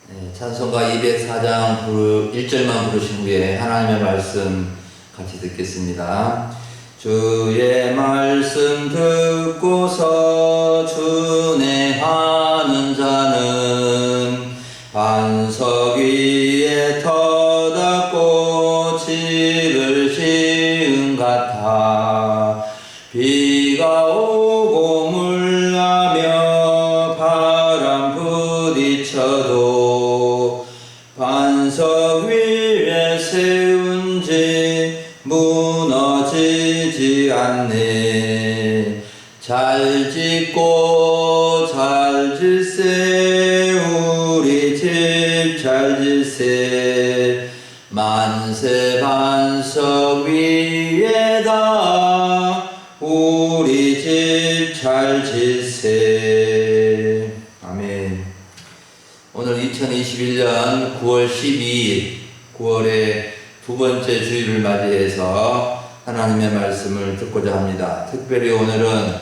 네, 찬송가 204장 1절만 부르신 후에 하나님의 말씀 같이 듣겠습니다. 주의 말씀 듣고서 준행하는 자는 반석 위에 터닫고 집을 지은 같아. 비가 오고 물나며 바람 부딪혀도 반석 위에 세운 집 무너지지 않네. 잘 짓고 잘 질세 우리 집 잘 질세. 만세 반석 위에다 우리 집 잘 질세. 아멘. 오늘 2021년 9월 12일 9월의 두 번째 주일을 맞이해서 하나님의 말씀을 듣고자 합니다. 특별히 오늘은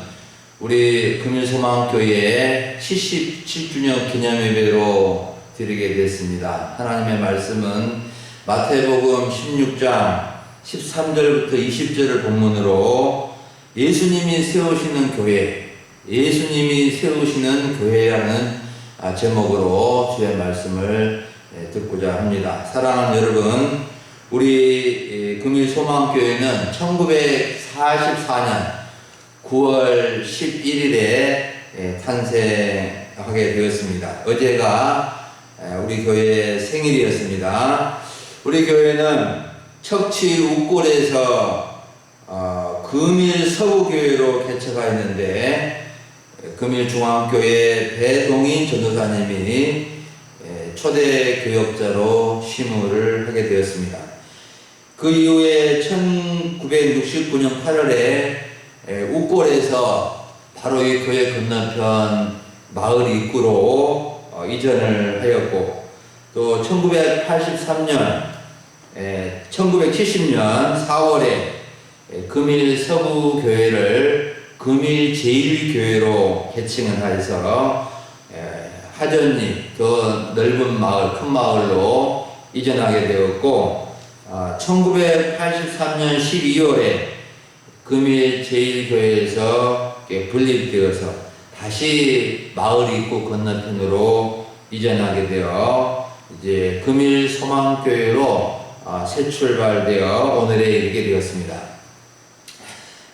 우리 금일소망교회의 77주년 기념예배로 드리게 됐습니다. 하나님의 말씀은 마태복음 16장 13절부터 20절을 본문으로 예수님이 세우시는 교회, 예수님이 세우시는 교회라는 제목으로 주의 말씀을 듣고자 합니다. 사랑하는 여러분, 우리 금일소망교회는 1944년 9월 11일에 탄생하게 되었습니다. 어제가 우리 교회의 생일이었습니다. 우리 교회는 척치 우골에서 금일서구교회로 개척하였는데 금일중앙교회 배동인 전도사님이 초대 교역자로 심우를 하게 되었습니다. 그 이후에 1969년 8월에 우골에서 바로 이 교회 건너편 마을 입구로 이전을 하였고, 또 1970년 4월에 금일서구교회를 금일제일교회로 개칭을 하여서 하전리 더 넓은 마을, 큰 마을로 이전하게 되었고, 1983년 12월에 금일제일교회에서 분립되어서 다시 마을 입구 건너편으로 이전하게 되어 이제 금일소망교회로 새 출발되어 오늘에 이르게 되었습니다.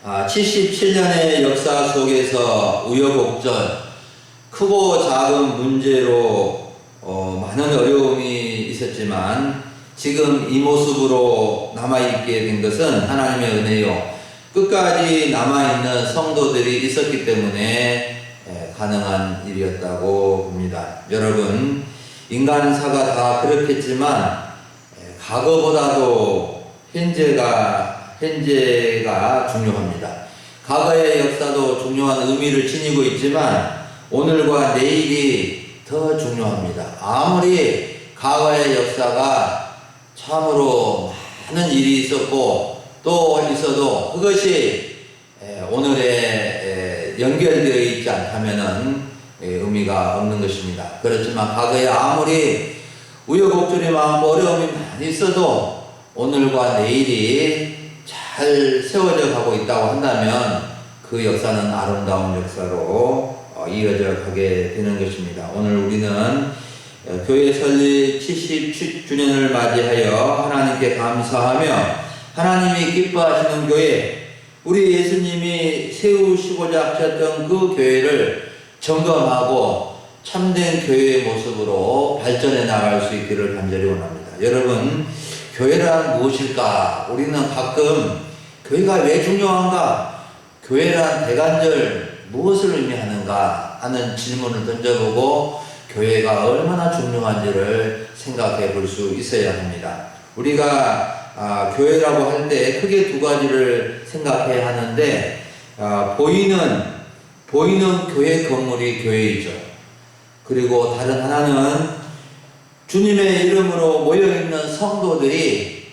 77년의 역사 속에서 우여곡절, 크고 작은 문제로 많은 어려움이 있었지만 지금 이 모습으로 남아있게 된 것은 하나님의 은혜요, 끝까지 남아있는 성도들이 있었기 때문에 가능한 일이었다고 봅니다. 여러분, 인간사가 다 그렇겠지만 과거보다도 현재가 중요합니다. 과거의 역사도 중요한 의미를 지니고 있지만 오늘과 내일이 더 중요합니다. 아무리 과거의 역사가 참으로 많은 일이 있었고 또 있어도 그것이 오늘에 연결되어 있지 않다면은 의미가 없는 것입니다. 그렇지만 과거에 아무리 우여곡절이 많고 어려움이 많이 있어도 오늘과 내일이 잘 세워져 가고 있다고 한다면 그 역사는 아름다운 역사로 이어져 가게 되는 것입니다. 오늘 우리는 교회 설립 77주년을 맞이하여 하나님께 감사하며 하나님이 기뻐하시는 교회, 우리 예수님이 세우시고자 하셨던 그 교회를 점검하고 참된 교회의 모습으로 발전해 나갈 수 있기를 간절히 원합니다. 여러분, 교회란 무엇일까? 우리는 가끔 교회가 왜 중요한가? 교회란 대간절 무엇을 의미하는가? 하는 질문을 던져보고 교회가 얼마나 중요한지를 생각해 볼 수 있어야 합니다. 우리가 교회라고 할 때 크게 두 가지를 생각해야 하는데, 보이는 교회 건물이 교회이죠. 그리고 다른 하나는 주님의 이름으로 모여있는 성도들이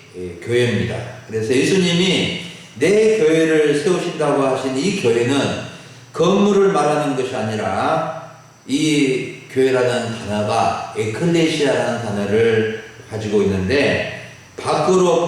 교회입니다. 그래서 예수님이 내 교회를 세우신다고 하신 이 교회는 건물을 말하는 것이 아니라 이 교회라는 단어가 에클레시아라는 단어를 가지고 있는데 밖으로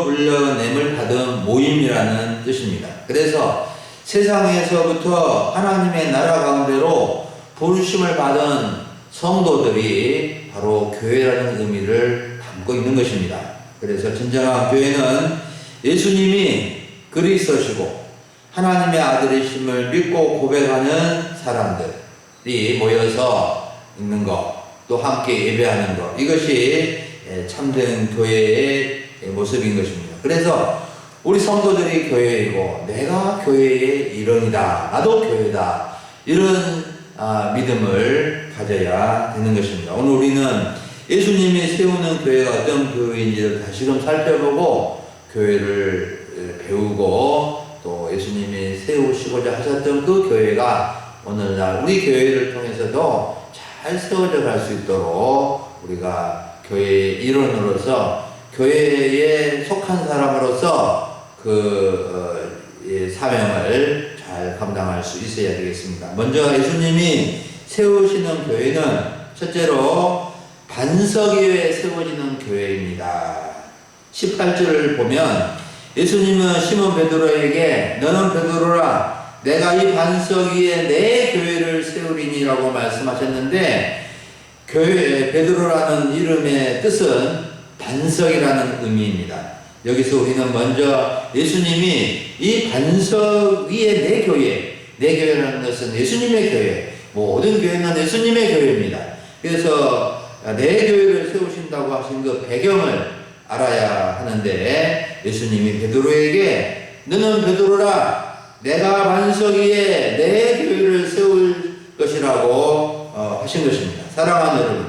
불러냄을 받은 모임이라는 뜻입니다. 그래서 세상에서부터 하나님의 나라 가운데로 부르심을 받은 성도들이 바로 교회라는 의미를 담고 있는 것입니다. 그래서 진정한 교회는 예수님이 그리스도시고 하나님의 아들이심을 믿고 고백하는 사람들이 모여서 있는 것, 또 함께 예배하는 것, 이것이 참된 교회의 모습인 것입니다. 그래서 우리 성도들이 교회이고 내가 교회의 일원이다, 나도 교회다, 이런 믿음을 가져야 되는 것입니다. 오늘 우리는 예수님이 세우는 교회가 어떤 교회인지를 다시금 살펴보고 교회를 배우고 또 예수님이 세우시고자 하셨던 그 교회가 오늘날 우리 교회를 통해서도 잘 세워져 갈 수 있도록 우리가 교회의 일원으로서 교회에 속한 사람으로서 사명을 잘 감당할 수 있어야 되겠습니다. 먼저 예수님이 세우시는 교회는 첫째로 반석 위에 세워지는 교회입니다. 18절을 보면 예수님은 시몬 베드로에게 너는 베드로라 내가 이 반석 위에 내 교회를 세우리니라고 말씀하셨는데 베드로라는 이름의 뜻은 반석이라는 의미입니다. 여기서 우리는 먼저 예수님이 이 반석 위에 내 교회라는 것은 예수님의 교회, 모든 교회는 예수님의 교회입니다. 그래서 내 교회를 세우신다고 하신 그 배경을 알아야 하는데 예수님이 베드로에게 너는 베드로라 내가 반석 위에 내 교회를 세울 것이라고 하신 것입니다. 사랑하는 여러분,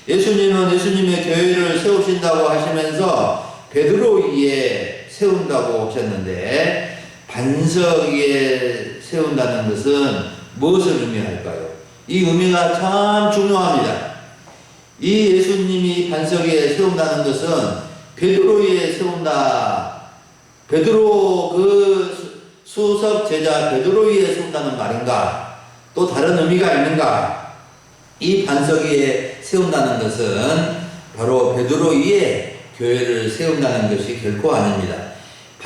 예수님은 예수님의 교회를 세우신다고 하시면서 베드로 위에 세운다고 하셨는데 반석 위에 세운다는 것은 무엇을 의미할까요? 이 의미가 참 중요합니다. 이 예수님이 반석 위에 세운다는 것은 베드로 위에 세운다. 베드로 그 수석 제자 베드로 위에 세운다는 말인가? 또 다른 의미가 있는가? 이 반석 위에 세운다는 것은 바로 베드로 위에 교회를 세운다는 것이 결코 아닙니다.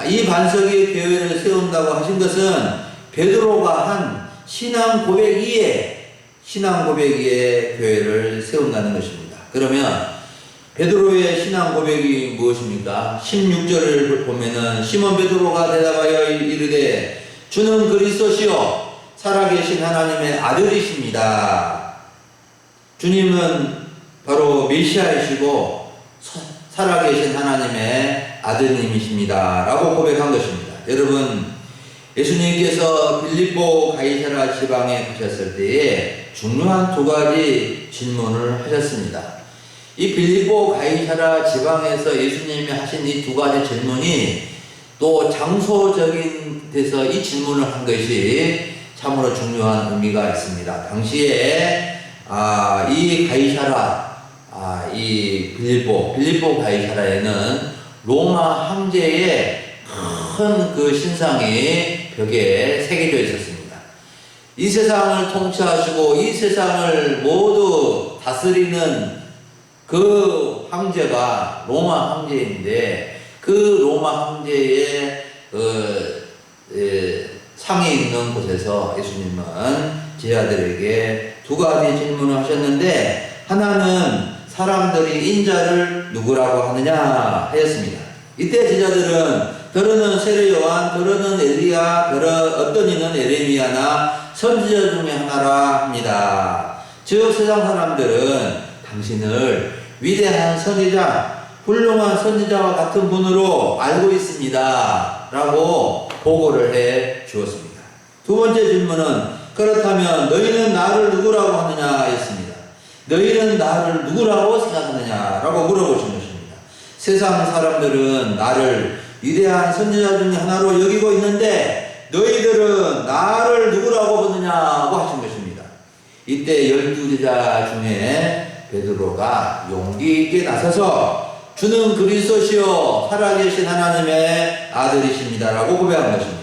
이 반석 위에 교회를 세운다고 하신 것은 베드로가 한 신앙 고백 위에 교회를 세운다는 것입니다. 그러면 베드로의 신앙 고백이 무엇입니까? 16절을 보면은 시몬 베드로가 대답하여 이르되 주는 그리스도시요 살아계신 하나님의 아들이십니다. 주님은 바로 메시아이시고 살아계신 하나님의 아드님이십니다. 라고 고백한 것입니다. 여러분, 예수님께서 빌립보 가이사랴 지방에 가셨을 때에 중요한 두 가지 질문을 하셨습니다. 이 빌립보 가이사랴 지방에서 예수님이 하신 이 두 가지 질문이 또 장소적인 데서 이 질문을 한 것이 참으로 중요한 의미가 있습니다. 당시에 이 가이사랴, 이 빌립보 가이사랴에는 로마 황제의 큰 그 신상이 벽에 새겨져 있었습니다. 이 세상을 통치하시고 이 세상을 모두 다스리는 그 황제가 로마 황제인데 그 로마 황제의 상에 있는 곳에서 예수님은 제자들에게 두 가지 질문을 하셨는데 하나는 사람들이 인자를 누구라고 하느냐 하였습니다. 이때 제자들은 더러는 세례 요한, 더러는 엘리야, 어떤 이는 에레미야나 선지자 중에 하나라 합니다. 즉 세상 사람들은 당신을 위대한 선지자, 훌륭한 선지자와 같은 분으로 알고 있습니다. 라고 보고를 해 주었습니다. 두 번째 질문은 그렇다면 너희는 나를 누구라고 하느냐 했습니다. 너희는 나를 누구라고 생각하느냐 라고 물어보신 것입니다. 세상 사람들은 나를 위대한 선지자 중에 하나로 여기고 있는데 너희들은 나를 누구라고 보느냐고 하신 것입니다. 이때 12제자 중에 베드로가 용기 있게 나서서 주는 그리스도시요 살아계신 하나님의 아들이십니다 라고 고백한 것입니다.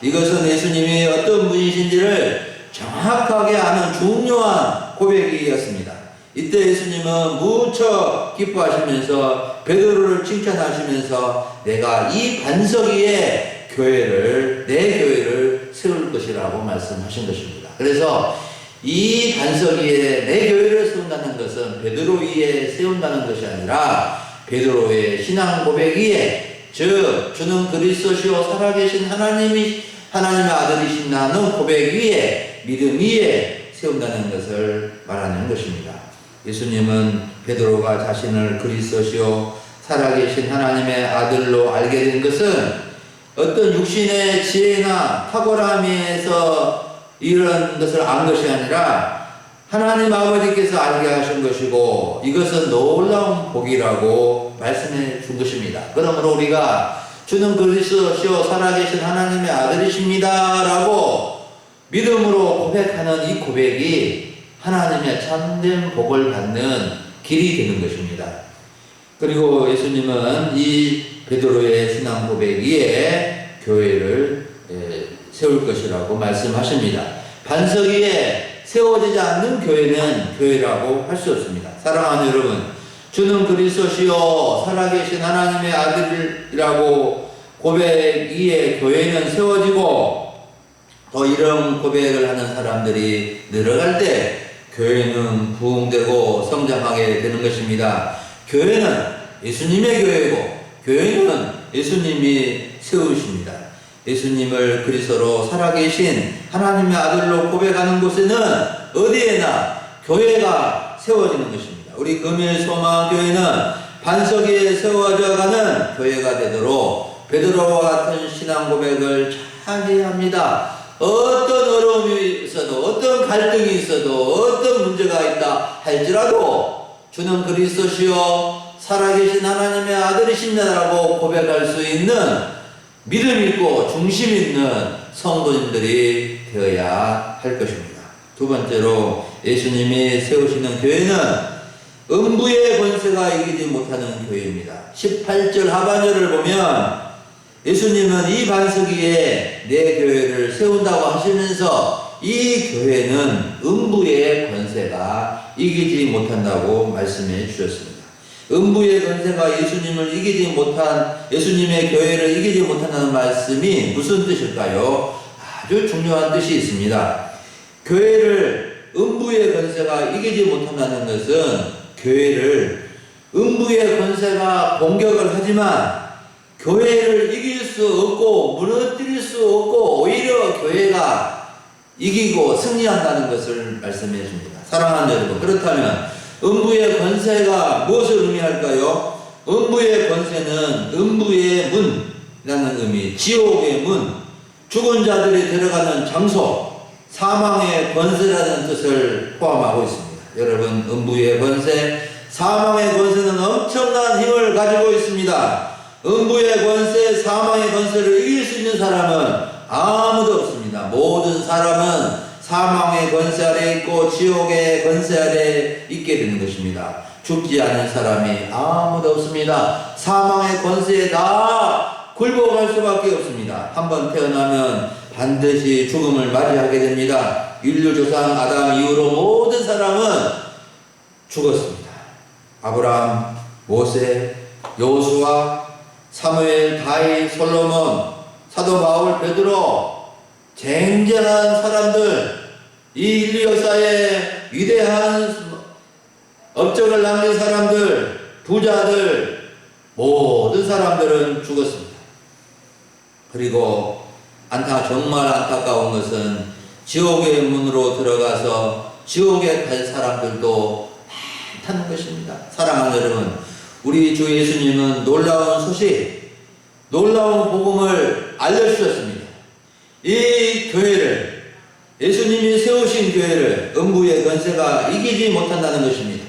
이것은 예수님이 어떤 분이신지를 정확하게 아는 중요한 고백이었습니다. 이때 예수님은 무척 기뻐하시면서 베드로를 칭찬하시면서 내가 이 반석 위에 내 교회를 세울 것이라고 말씀하신 것입니다. 그래서 이 반석 위에 내 교회를 세운다는 것은 베드로 위에 세운다는 것이 아니라 베드로의 신앙 고백 위에, 즉 주는 그리스도시요 살아계신 하나님의 아들이신다는 고백 위에, 믿음 위에 세운다는 것을 말하는 것입니다. 예수님은 베드로가 자신을 그리스도시요 살아계신 하나님의 아들로 알게 된 것은 어떤 육신의 지혜나 탁월함에서 이런 것을 안 것이 아니라 하나님 아버지께서 알게 하신 것이고 이것은 놀라운 복이라고 말씀해 준 것입니다. 그러므로 우리가 주는 그리스도시요 살아계신 하나님의 아들이십니다 라고 믿음으로 고백하는 이 고백이 하나님의 참된 복을 받는 길이 되는 것입니다. 그리고 예수님은 이 베드로의 신앙 고백 위에 교회를 세울 것이라고 말씀하십니다. 반석 위에 세워지지 않는 교회는 교회라고 할 수 없습니다. 사랑하는 여러분, 주는 그리스도시요 살아계신 하나님의 아들이라고 고백 위에 교회는 세워지고 더 이런 고백을 하는 사람들이 늘어갈 때 교회는 부흥되고 성장하게 되는 것입니다. 교회는 예수님의 교회고 교회는 예수님이 세우십니다. 예수님을 그리스도로 살아계신 하나님의 아들로 고백하는 곳에는 어디에나 교회가 세워지는 것입니다. 우리 금일소망교회는 반석 위에 세워져가는 교회가 되도록 베드로와 같은 신앙 고백을 잘 해야 합니다. 어떤 어려움이 있어도, 어떤 갈등이 있어도, 어떤 문제가 있다 할지라도 주는 그리스도시요 살아계신 하나님의 아들이십니다라고 고백할 수 있는 믿음 있고 중심 있는 성도님들이 되어야 할 것입니다. 두 번째로 예수님이 세우시는 교회는 음부의 권세가 이기지 못하는 교회입니다. 18절 하반절을 보면 예수님은 이 반석 위에 내 교회를 세운다고 하시면서 이 교회는 음부의 권세가 이기지 못한다고 말씀해 주셨습니다. 음부의 권세가 예수님의 교회를 이기지 못한다는 말씀이 무슨 뜻일까요? 아주 중요한 뜻이 있습니다. 교회를 음부의 권세가 이기지 못한다는 것은 교회를 음부의 권세가 공격을 하지만 교회를 이길 수 없고 무너뜨릴 수 없고 오히려 교회가 이기고 승리한다는 것을 말씀해 줍니다. 사랑하는 여러분, 그렇다면 음부의 권세가 무엇을 의미할까요? 음부의 권세는 음부의 문이라는 의미, 지옥의 문, 죽은 자들이 들어가는 장소, 사망의 권세라는 뜻을 포함하고 있습니다. 여러분, 음부의 권세, 사망의 권세는 엄청난 힘을 가지고 있습니다. 음부의 권세, 사망의 권세를 이길 수 있는 사람은 아무도 없습니다. 모든 사람은 사망의 권세 아래 있고 지옥의 권세 아래 있게 되는 것입니다. 죽지 않은 사람이 아무도 없습니다. 사망의 권세에 다 굴복할 수밖에 없습니다. 한번 태어나면 반드시 죽음을 맞이하게 됩니다. 인류 조상 아담 이후로 모든 사람은 죽었습니다. 아브라함, 모세, 여호수아, 사무엘, 다윗, 솔로몬, 사도 바울, 베드로, 쟁쟁한 사람들, 이 인류 역사에 위대한 업적을 남긴 사람들, 부자들, 모든 사람들은 죽었습니다. 그리고 정말 안타까운 것은 지옥의 문으로 들어가서 지옥에 갈 사람들도 많다는 것입니다. 사랑하는 여러분, 우리 주 예수님은 놀라운 소식, 놀라운 복음을 알려주셨습니다. 이 교회를, 예수님이 세우신 교회를 음부의 권세가 이기지 못한다는 것입니다.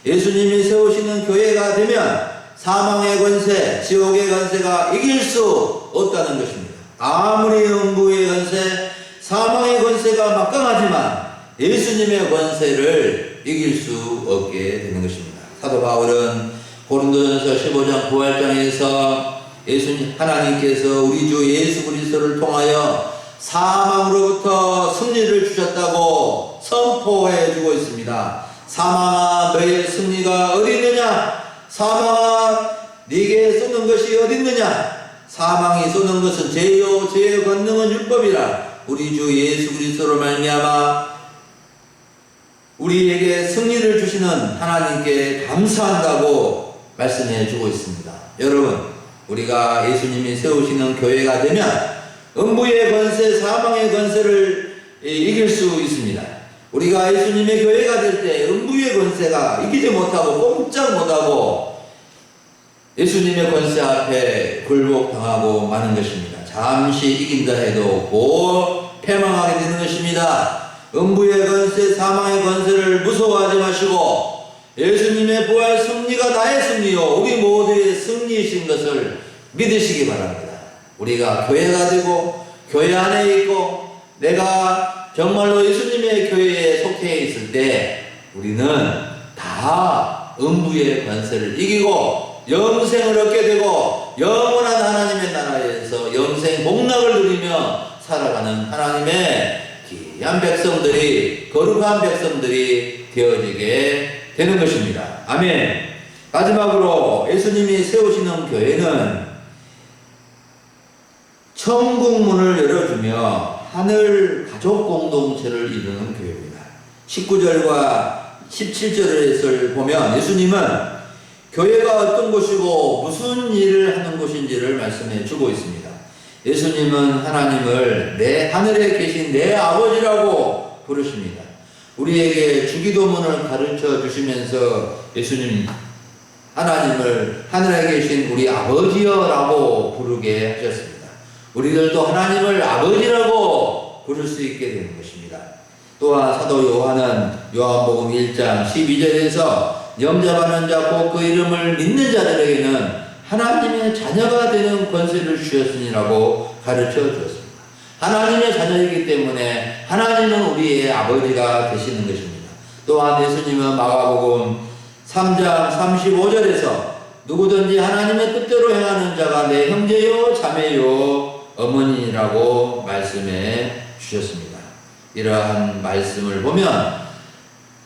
예수님이 세우시는 교회가 되면 사망의 권세, 지옥의 권세가 이길 수 없다는 것입니다. 아무리 음부의 권세, 사망의 권세가 막강하지만 예수님의 권세를 이길 수 없게 되는 것입니다. 사도 바울은 고린도전서 15장 9절에서 하나님께서 우리 주 예수 그리스도를 통하여 사망으로부터 승리를 주셨다고 선포해 주고 있습니다. 사망아 너의 승리가 어디 있느냐? 사망아 네게 쏘는 것이 어디 있느냐? 사망이 쏘는 것은 죄요 죄의 권능은 율법이라. 우리 주 예수 그리스도로 말미암아 우리에게 승리를 주시는 하나님께 감사한다고 말씀해 주고 있습니다. 여러분, 우리가 예수님이 세우시는 교회가 되면 음부의 권세, 사망의 권세를 이길 수 있습니다. 우리가 예수님의 교회가 될 때 음부의 권세가 이기지 못하고 꼼짝 못하고 예수님의 권세 앞에 굴복당하고 마는 것입니다. 잠시 이긴다 해도 곧 패망하게 되는 것입니다. 음부의 권세, 사망의 권세를 무서워하지 마시고 예수님의 부활 승리가 나의 승리요 우리 모두의 승리이신 것을 믿으시기 바랍니다. 우리가 교회가 되고 교회 안에 있고 내가 정말로 예수님의 교회에 속해 있을 때 우리는 다 음부의 권세를 이기고 영생을 얻게 되고 영원한 하나님의 나라에서 영생 복락을 누리며 살아가는 하나님의 귀한 백성들이, 거룩한 백성들이 되어지게 되는 것입니다. 아멘. 마지막으로 예수님이 세우시는 교회는 천국 문을 열어주며 하늘 가족 공동체를 이루는 교회입니다. 19절과 17절을 보면 예수님은 교회가 어떤 곳이고 무슨 일을 하는 곳인지를 말씀해 주고 있습니다. 예수님은 하나님을 내 하늘에 계신 내 아버지라고 부르십니다. 우리에게 주기도문을 가르쳐 주시면서 예수님 하나님을 하늘에 계신 우리 아버지여라고 부르게 하셨습니다. 우리들도 하나님을 아버지라고 부를 수 있게 되는 것입니다. 또한 사도 요한은 요한복음 1장 12절에서 영접하는 자 곧 그 이름을 믿는 자들에게는 하나님의 자녀가 되는 권세를 주셨으니라고 가르쳐 주었습니다. 하나님의 자녀이기 때문에 하나님은 우리의 아버지가 되시는 것입니다. 또한 예수님은 마가복음 3장 35절에서 누구든지 하나님의 뜻대로 행하는 자가 내 형제요 자매요 어머니라고 말씀해 주셨습니다. 이러한 말씀을 보면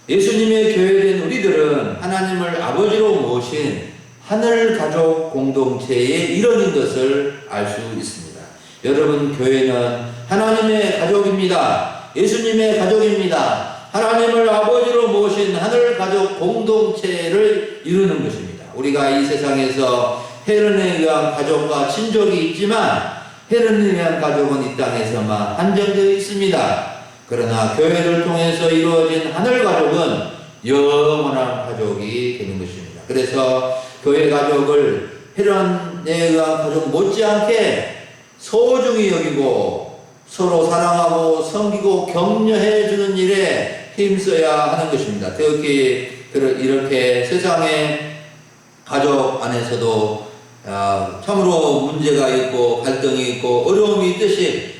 예수님의 교회된 우리들은 하나님을 아버지로 모신 하늘 가족 공동체의 일원인 것을 알 수 있습니다. 여러분, 교회는 하나님의 가족입니다. 예수님의 가족입니다. 하나님을 아버지로 모신 하늘 가족 공동체를 이루는 것입니다. 우리가 이 세상에서 혜론에 의한 가족과 친족이 있지만 혜론에 의한 가족은 이 땅에서만 한정되어 있습니다. 그러나 교회를 통해서 이루어진 하늘 가족은 영원한 가족이 되는 것입니다. 그래서 교회 가족을 혜론에 의한 가족 못지않게 소중히 여기고 서로 사랑하고 섬기고 격려해 주는 일에 힘써야 하는 것입니다. 특히 이렇게 세상의 가족 안에서도 참으로 문제가 있고 갈등이 있고 어려움이 있듯이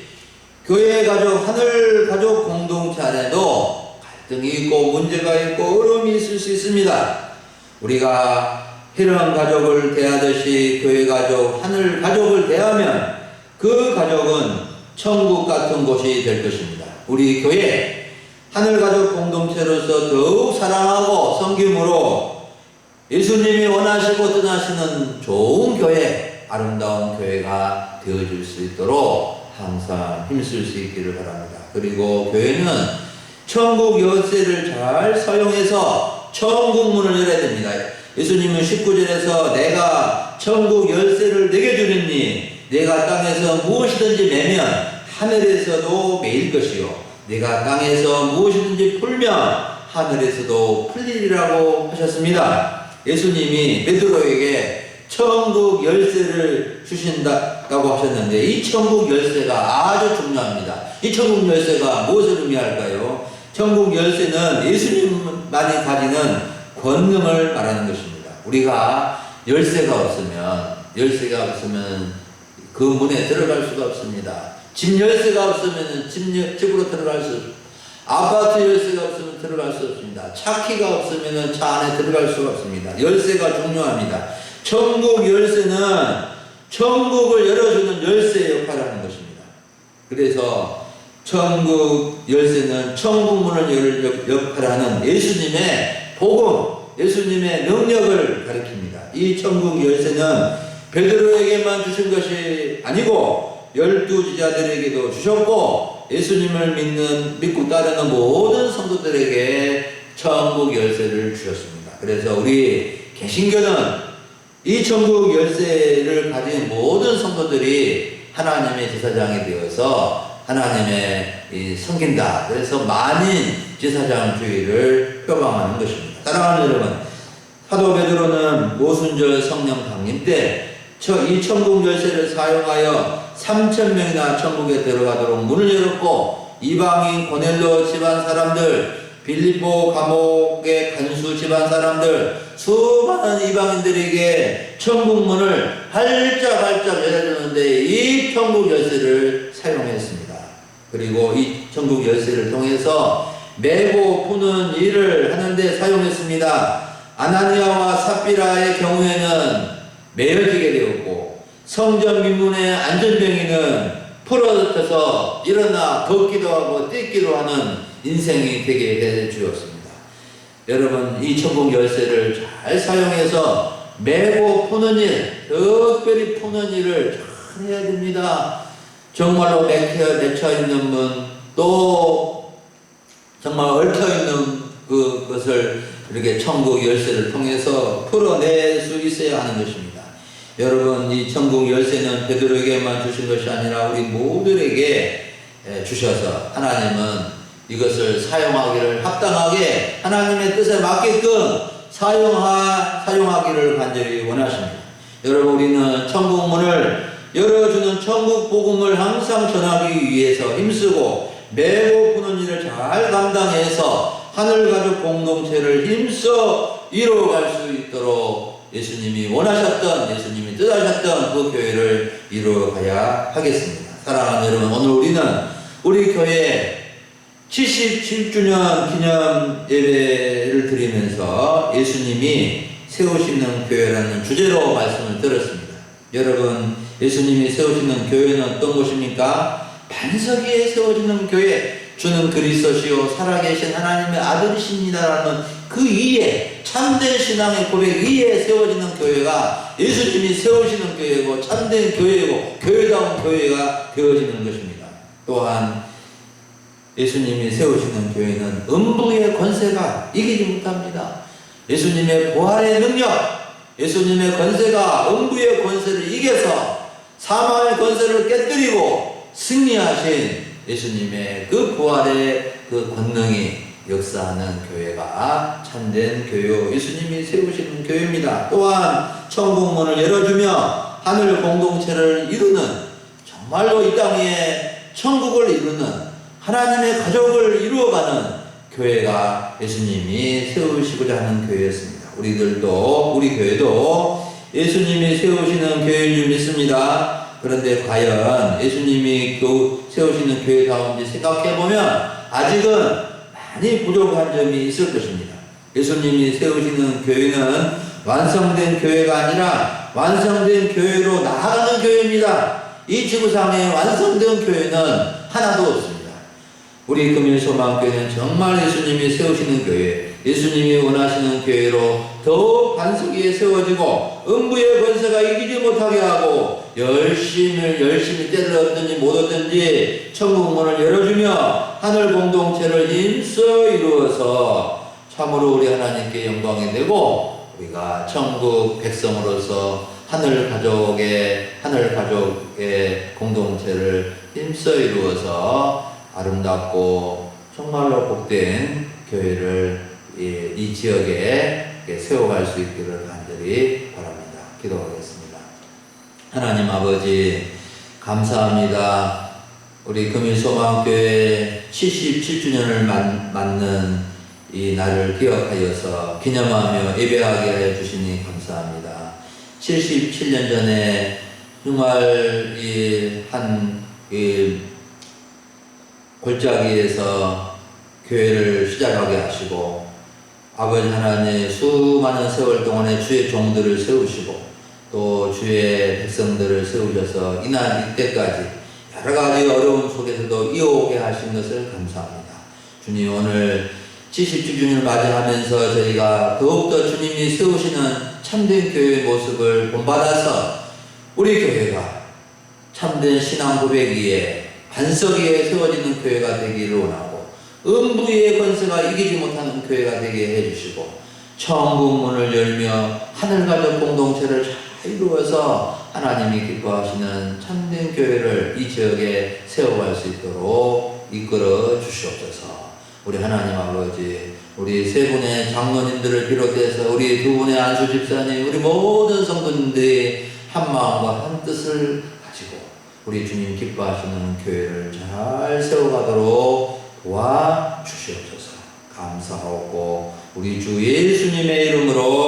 교회 가족, 하늘 가족 공동체 안에도 갈등이 있고 문제가 있고 어려움이 있을 수 있습니다. 우리가 혜론 가족을 대하듯이 교회 가족, 하늘 가족을 대하면 그 가족은 천국 같은 곳이 될 것입니다. 우리 교회 하늘 가족 공동체로서 더욱 사랑하고 섬김으로 예수님이 원하시고 떠나시는 좋은 교회, 아름다운 교회가 되어질 수 있도록 항상 힘쓸 수 있기를 바랍니다. 그리고 교회는 천국 열쇠를 잘 사용해서 천국 문을 열어야 됩니다. 예수님은 19절에서 내가 천국 열쇠를 내게 주리니 내가 땅에서 무엇이든지 매면 하늘에서도 매일 것이요 내가 땅에서 무엇이든지 풀면 하늘에서도 풀리리라고 하셨습니다. 예수님이 베드로에게 천국 열쇠를 주신다고 하셨는데 이 천국 열쇠가 아주 중요합니다. 이 천국 열쇠가 무엇을 의미할까요? 천국 열쇠는 예수님만이 가지는 권능을 말하는 것입니다. 우리가 열쇠가 없으면 그 문에 들어갈 수가 없습니다. 집 열쇠가 없으면 집으로 들어갈 수 없습니다. 아파트 열쇠가 없으면 들어갈 수 없습니다. 차 키가 없으면 차 안에 들어갈 수가 없습니다. 열쇠가 중요합니다. 천국 열쇠는 천국을 열어주는 열쇠의 역할을 하는 것입니다. 그래서 천국 열쇠는 천국 문을 열 역할하는 예수님의 복음, 예수님의 능력을 가리킵니다. 이 천국 열쇠는 베드로에게만 주신 것이 아니고 12제자들에게도 주셨고 예수님을 믿고 따르는 모든 성도들에게 천국 열쇠를 주셨습니다. 그래서 우리 개신교는 이 천국 열쇠를 가진 모든 성도들이 하나님의 제사장이 되어서 하나님의 섬긴다. 그래서 만인 제사장주의를 표방하는 것입니다. 사랑하는 여러분, 사도 베드로는 모순절 성령 강림 때 이 천국 열쇠를 사용하여 3,000명이나 천국에 들어가도록 문을 열었고, 이방인 고넬로 집안 사람들, 빌립보 감옥의 간수 집안 사람들, 수많은 이방인들에게 천국 문을 활짝활짝 열어주는데 이 천국 열쇠를 사용했습니다. 그리고 이 천국 열쇠를 통해서 매고 푸는 일을 하는데 사용했습니다. 아나니아와 삽비라의 경우에는 매여지게 되었고, 성전 민문의 안전병이는 풀어져서 일어나 걷기도 하고 뛰기도 하는 인생이 되게 해주었습니다. 여러분, 이 천국 열쇠를 잘 사용해서 매고 푸는 일, 특별히 푸는 일을 잘 해야 됩니다. 정말로 맺혀 있는 문, 또 정말 얽혀 있는 그것을 이렇게 천국 열쇠를 통해서 풀어낼 수 있어야 하는 것입니다. 여러분, 이 천국 열쇠는 베드로에게만 주신 것이 아니라 우리 모두에게 주셔서 하나님은 이것을 사용하기를 합당하게 하나님의 뜻에 맞게끔 사용하기를 간절히 원하십니다. 여러분, 우리는 천국 문을 열어주는 천국 복음을 항상 전하기 위해서 힘쓰고 매고 푸는 일을 잘 감당해서 하늘가족 공동체를 힘써 이루어갈 수 있도록 예수님이 원하셨던, 예수님이 뜻하셨던 그 교회를 이루어가야 하겠습니다. 사랑하는 여러분, 오늘 우리는 우리 교회 77주년 기념 예배를 드리면서 예수님이 세우시는 교회라는 주제로 말씀을 들었습니다. 여러분, 예수님이 세우시는 교회는 어떤 곳입니까? 반석 위에 세워지는 교회, 주는 그리스도시요 살아계신 하나님의 아들이십니다라는 그 위에, 참된 신앙의 고백 위에 세워지는 교회가 예수님이 세우시는 교회고 참된 교회고 교회다운 교회가 되어지는 것입니다. 또한 예수님이 세우시는 교회는 음부의 권세가 이기지 못합니다. 예수님의 부활의 능력, 예수님의 권세가 음부의 권세를 이겨서 사망의 권세를 깨뜨리고 승리하신 예수님의 그 부활의 그 권능이 역사하는 교회가 참된 교회, 예수님이 세우시는 교회입니다. 또한 천국문을 열어주며 하늘 공동체를 이루는, 정말로 이 땅에 천국을 이루는 하나님의 가족을 이루어가는 교회가 예수님이 세우시고자 하는 교회였습니다. 우리 교회도 예수님이 세우시는 교회인 줄 믿습니다. 그런데 과연 예수님이 세우시는 교회다운지 생각해보면 아직은 많이 부족한 점이 있을 것입니다. 예수님이 세우시는 교회는 완성된 교회가 아니라 완성된 교회로 나아가는 교회입니다. 이 지구상에 완성된 교회는 하나도 없습니다. 우리 금일소망교회는 정말 예수님이 세우시는 교회, 예수님이 원하시는 교회로 더욱 반석 위에 세워지고 음부의 권세가 이기지 못하게 하고 열심히 때를 얻든지 못 얻든지 천국문을 열어주며 하늘 공동체를 힘써 이루어서 참으로 우리 하나님께 영광이 되고 우리가 천국 백성으로서 하늘 가족의 공동체를 힘써 이루어서 아름답고 정말로 복된 교회를 이 지역에 세워갈 수 있기를 간절히 바랍니다. 기도하겠습니다. 하나님 아버지, 감사합니다. 우리 금일소망교회 77주년을 맞는 이 날을 기억하여서 기념하며 예배하게 하여 주시니 감사합니다. 77년 전에 정말 골짜기에서 교회를 시작하게 하시고 아버지 하나님 수많은 세월 동안에 주의 종들을 세우시고 또 주의 백성들을 세우셔서 이날 이때까지 여러 가지 어려움 속에서도 이어오게 하신 것을 감사합니다. 주님, 오늘 70주년을 맞이하면서 저희가 더욱더 주님이 세우시는 참된 교회의 모습을 본받아서 우리 교회가 참된 신앙 고백 위에 반석 위에 세워지는 교회가 되기를 원하고, 음부의 권세가 이기지 못하는 교회가 되게 해주시고, 천국 문을 열며 하늘가족 공동체를 잘 이루어서 하나님이 기뻐하시는 참된 교회를 이 지역에 세워갈 수 있도록 이끌어 주시옵소서. 우리 하나님 아버지, 우리 세 분의 장로님들을 비롯해서 우리 두 분의 안수 집사님, 우리 모든 성도님들이 한 마음과 한 뜻을 가지고 우리 주님 기뻐하시는 교회를 잘 세워가도록 도와주시옵소서. 감사하고 우리 주 예수님의 이름으로